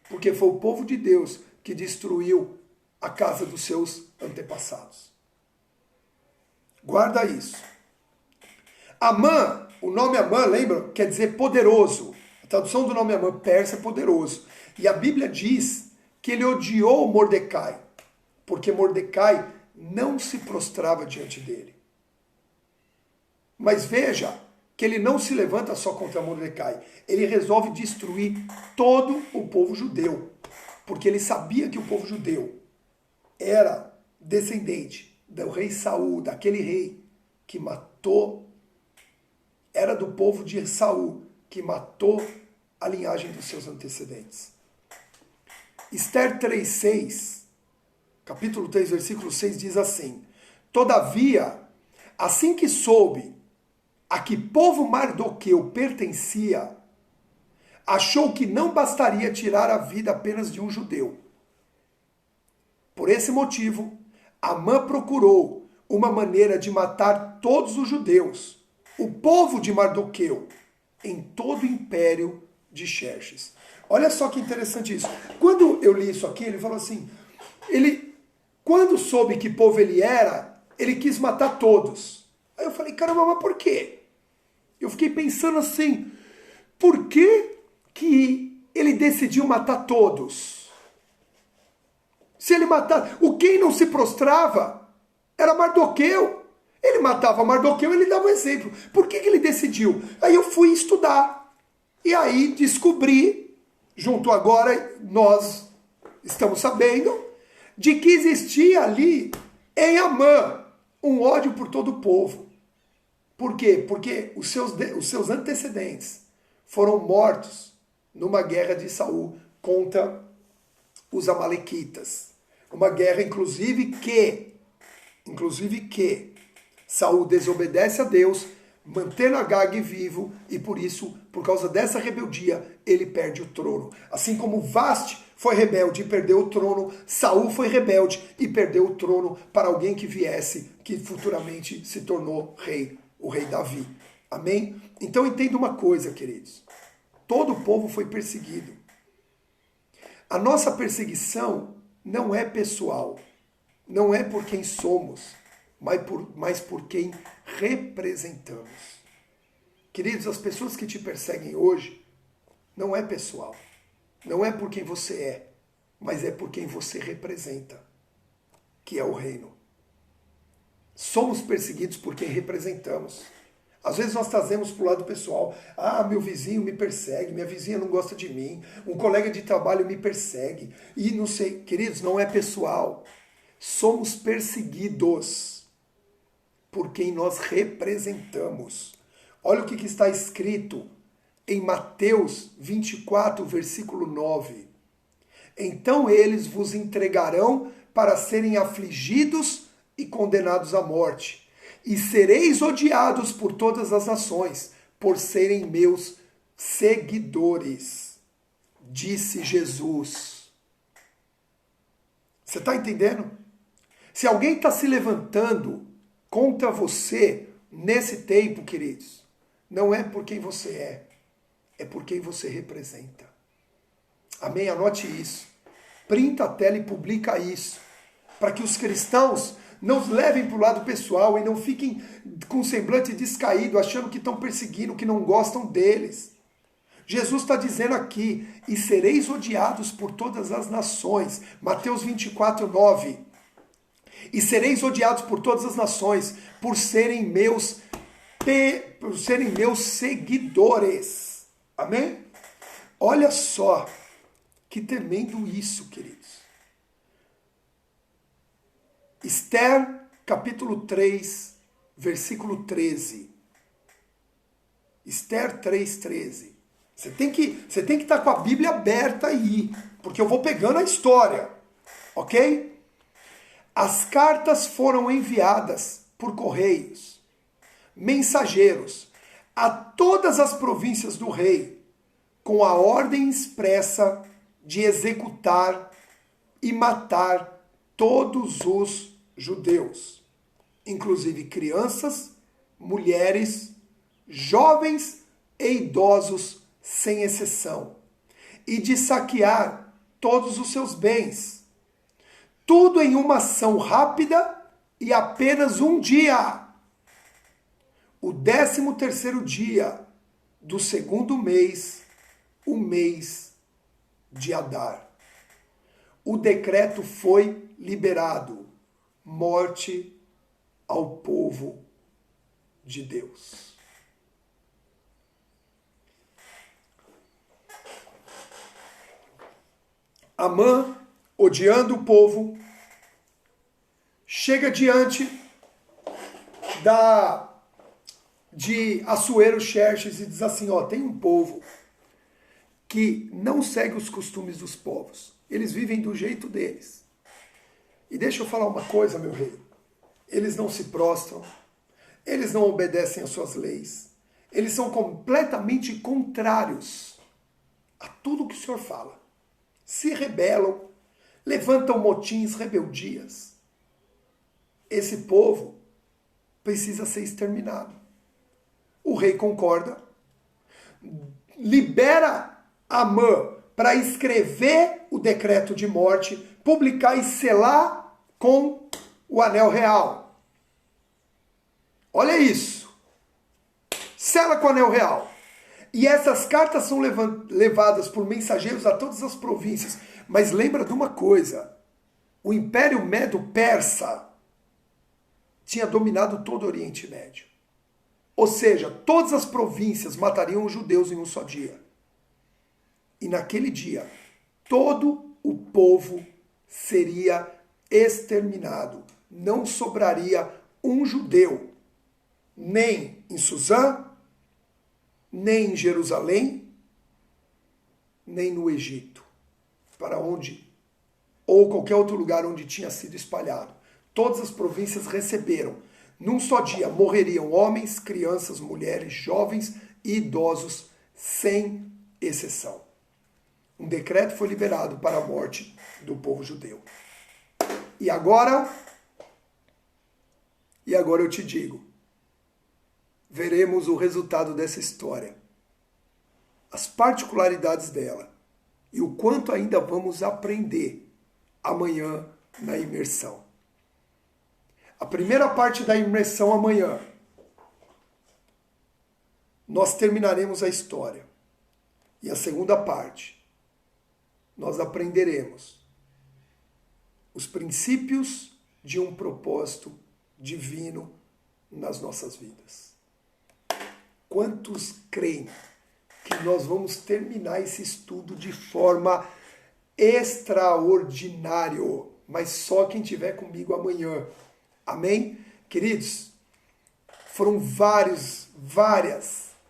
porque foi o povo de Deus que destruiu a casa dos seus antepassados. Guarda isso. Amã, o nome Amã, lembra? Quer dizer poderoso. A tradução do nome Amã persa é poderoso. E a Bíblia diz que ele odiou Mordecai, porque Mordecai não se prostrava diante dele. Mas veja que ele não se levanta só contra Mordecai. Ele resolve destruir todo o povo judeu. Porque ele sabia que o povo judeu era descendente do rei Saul, daquele rei que matou, era do povo de Saul, que matou a linhagem dos seus antecedentes. Esther 3:6, capítulo 3, versículo 6 diz assim: Todavia, assim que soube a que povo Mardoqueu pertencia, achou que não bastaria tirar a vida apenas de um judeu. Por esse motivo, Amã procurou uma maneira de matar todos os judeus, o povo de Mardoqueu, em todo o império de Xerxes. Olha só que interessante isso. Quando eu li isso aqui, ele falou assim, quando soube que povo ele era, ele quis matar todos. Aí eu falei, caramba, mas por quê? Eu fiquei pensando assim, por que ele decidiu matar todos? Se ele matar, quem não se prostrava era Mardoqueu. Ele matava Mardoqueu, ele dava um exemplo. Por que ele decidiu? Aí eu fui estudar. E aí descobri, junto agora, nós estamos sabendo, de que existia ali, em Amã, um ódio por todo o povo. Por quê? Porque os seus antecedentes foram mortos numa guerra de Saul contra os amalequitas. Uma guerra, inclusive que Saul desobedece a Deus, mantendo Agag vivo, e por isso, por causa dessa rebeldia, ele perde o trono. Assim como Vaste foi rebelde e perdeu o trono, Saul foi rebelde e perdeu o trono para alguém que viesse, que futuramente se tornou rei, o rei Davi. Amém? Então entenda uma coisa, queridos. Todo o povo foi perseguido. A nossa perseguição não é pessoal, não é por quem somos, mas por quem representamos. Queridos, as pessoas que te perseguem hoje não é pessoal, não é por quem você é, mas é por quem você representa, que é o reino. Somos perseguidos por quem representamos. Às vezes nós trazemos para o lado pessoal. Ah, meu vizinho me persegue, minha vizinha não gosta de mim, um colega de trabalho me persegue. E não sei, queridos, não é pessoal. Somos perseguidos por quem nós representamos. Olha o que está escrito em Mateus 24, versículo 9. Então eles vos entregarão para serem afligidos e condenados à morte. E sereis odiados por todas as nações, por serem meus seguidores, disse Jesus. Você está entendendo? Se alguém está se levantando contra você nesse tempo, queridos, não é por quem você é por quem você representa. Amém? Anote isso. Printa a tela e publica isso, para que os cristãos não os levem para o lado pessoal e não fiquem com semblante descaído, achando que estão perseguindo, que não gostam deles. Jesus está dizendo aqui, e sereis odiados por todas as nações. Mateus 24, 9. E sereis odiados por todas as nações, por serem meus seguidores. Amém? Olha só, que tremendo isso, queridos. Esther, capítulo 3, versículo 13. Esther 3:13. Você tem que estar com a Bíblia aberta aí, porque eu vou pegando a história, ok? As cartas foram enviadas por correios, mensageiros, a todas as províncias do rei, com a ordem expressa de executar e matar todos os judeus, inclusive crianças, mulheres, jovens e idosos, sem exceção, e de saquear todos os seus bens. Tudo em uma ação rápida e apenas um dia. O 13º dia do segundo mês, o mês de Adar. O decreto foi liberado. Morte ao povo de Deus. Amã, odiando o povo, chega diante de Assuero-Xerxes e diz assim, ó, tem um povo que não segue os costumes dos povos. Eles vivem do jeito deles. E deixa eu falar uma coisa, meu rei. Eles não se prostram, eles não obedecem às suas leis, eles são completamente contrários a tudo que o Senhor fala. Se rebelam, levantam motins, rebeldias. Esse povo precisa ser exterminado. O rei concorda, libera Amã para escrever o decreto de morte, publicar e selar com o anel real. Olha isso. Sela com o anel real. E essas cartas são levadas por mensageiros a todas as províncias. Mas lembra de uma coisa. O Império Medo-Persa tinha dominado todo o Oriente Médio. Ou seja, todas as províncias matariam os judeus em um só dia. E naquele dia, todo o povo seria exterminado. Não sobraria um judeu, nem em Suzã, nem em Jerusalém, nem no Egito, para onde, ou qualquer outro lugar onde tinha sido espalhado. Todas as províncias receberam. Num só dia morreriam homens, crianças, mulheres, jovens e idosos, sem exceção. Um decreto foi liberado para a morte do povo judeu. E agora eu te digo, veremos o resultado dessa história, as particularidades dela e o quanto ainda vamos aprender amanhã na imersão. A primeira parte da imersão amanhã, nós terminaremos a história. E a segunda parte, nós aprenderemos os princípios de um propósito divino nas nossas vidas. Quantos creem que nós vamos terminar esse estudo de forma extraordinária? Mas só quem estiver comigo amanhã. Amém? Queridos, foram várias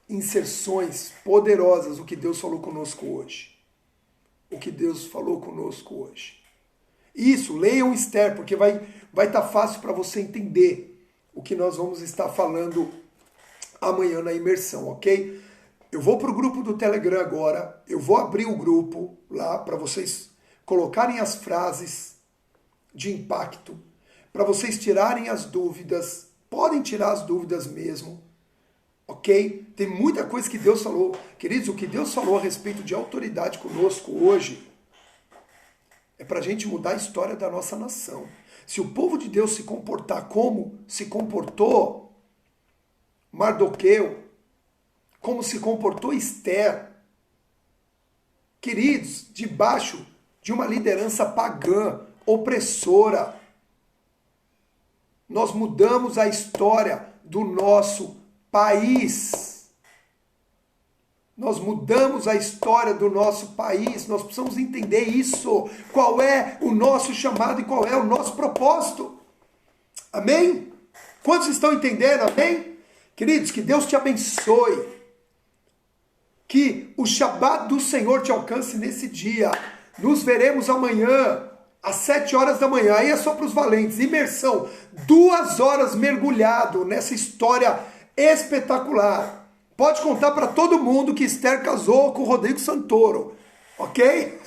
inserções poderosas o que Deus falou conosco hoje. O que Deus falou conosco hoje. Isso, leiam Esther, porque vai estar fácil para você entender o que nós vamos estar falando amanhã na imersão, ok? Eu vou para o grupo do Telegram agora, eu vou abrir o grupo lá para vocês colocarem as frases de impacto, para vocês tirarem as dúvidas, podem tirar as dúvidas mesmo, ok? Tem muita coisa que Deus falou. Queridos, o que Deus falou a respeito de autoridade conosco hoje é para a gente mudar a história da nossa nação. Se o povo de Deus se comportar como se comportou Mardoqueu, como se comportou Esther, queridos, debaixo de uma liderança pagã, opressora, nós mudamos a história do nosso país. Nós mudamos a história do nosso país. Nós precisamos entender isso. Qual é o nosso chamado e qual é o nosso propósito. Amém? Quantos estão entendendo? Amém? Queridos, que Deus te abençoe. Que o Shabat do Senhor te alcance nesse dia. Nos veremos amanhã, às 7 horas da manhã. Aí é só para os valentes. Imersão. 2 horas mergulhado nessa história espetacular. Pode contar para todo mundo que Esther casou com o Rodrigo Santoro. Ok?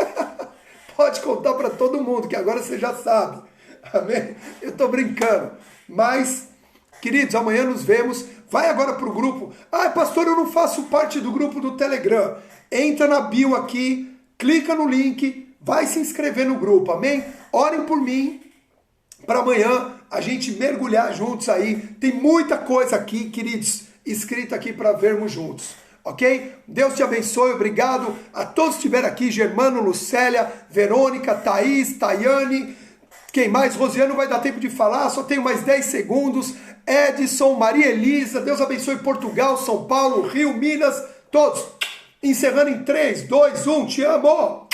Pode contar para todo mundo, que agora você já sabe. Amém? Eu estou brincando. Mas, queridos, amanhã nos vemos. Vai agora para o grupo. Ah, pastor, eu não faço parte do grupo do Telegram. Entra na bio aqui, clica no link, vai se inscrever no grupo, amém? Orem por mim, para amanhã a gente mergulhar juntos aí. Tem muita coisa aqui, queridos, escrita aqui para vermos juntos, ok? Deus te abençoe, obrigado a todos que estiveram aqui, Germano, Lucélia, Verônica, Thaís, Tayane, quem mais? Rosiane, não vai dar tempo de falar, só tenho mais 10 segundos. Edson, Maria Elisa, Deus abençoe Portugal, São Paulo, Rio, Minas, todos. Encerrando em 3, 2, 1, te amo!